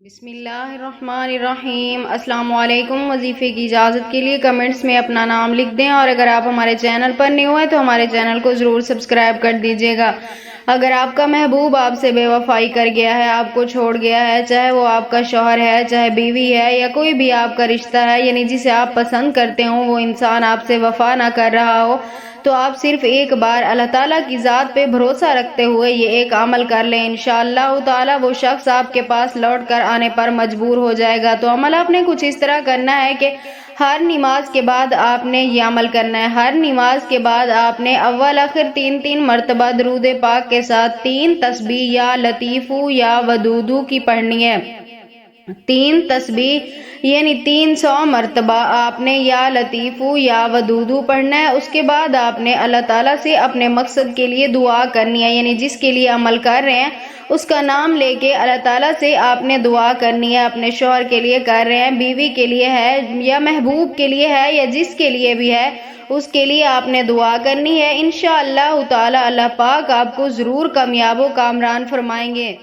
بسم اللہ الرحمن الرحیم۔ السلام علیکم۔ وظیفے کی اجازت کے لیے کمنٹس میں اپنا نام لکھ دیں، اور اگر آپ ہمارے چینل پر نئے ہوئے تو ہمارے چینل کو ضرور سبسکرائب کر دیجیے گا۔ اگر آپ کا محبوب آپ سے بے وفائی کر گیا ہے، آپ کو چھوڑ گیا ہے، چاہے وہ آپ کا شوہر ہے، چاہے بیوی ہے، یا کوئی بھی آپ کا رشتہ ہے، یعنی جسے آپ پسند کرتے ہوں، وہ انسان آپ سے وفا نہ کر رہا ہو، تو آپ صرف ایک بار اللہ تعالیٰ کی ذات پہ بھروسہ رکھتے ہوئے یہ ایک عمل کر لیں۔ انشاءاللہ تعالیٰ وہ شخص آپ کے پاس لوٹ کر آنے پر مجبور ہو جائے گا۔ تو عمل آپ نے کچھ اس طرح کرنا ہے کہ ہر نماز کے بعد آپ نے یہ عمل کرنا ہے۔ ہر نماز کے بعد آپ نے اول آخر 3 مرتبہ درود پاک کے ساتھ 3 تسبیح یا لطیفو یا ودودو کی پڑھنی ہے۔ 3 تسبیح یعنی 300 مرتبہ آپ نے یا لطیفو یا ودودو پڑھنا ہے۔ اس کے بعد آپ نے اللہ تعالیٰ سے اپنے مقصد کے لیے دعا کرنی ہے، یعنی جس کے لیے عمل کر رہے ہیں اس کا نام لے کے اللہ تعالیٰ سے آپ نے دعا کرنی ہے۔ اپنے شوہر کے لیے کر رہے ہیں، بیوی کے لیے ہے، یا محبوب کے لیے ہے، یا جس کے لیے بھی ہے اس کے لیے آپ نے دعا کرنی ہے۔ انشاءاللہ تعالیٰ اللہ پاک آپ کو ضرور کامیاب و کامران فرمائیں گے۔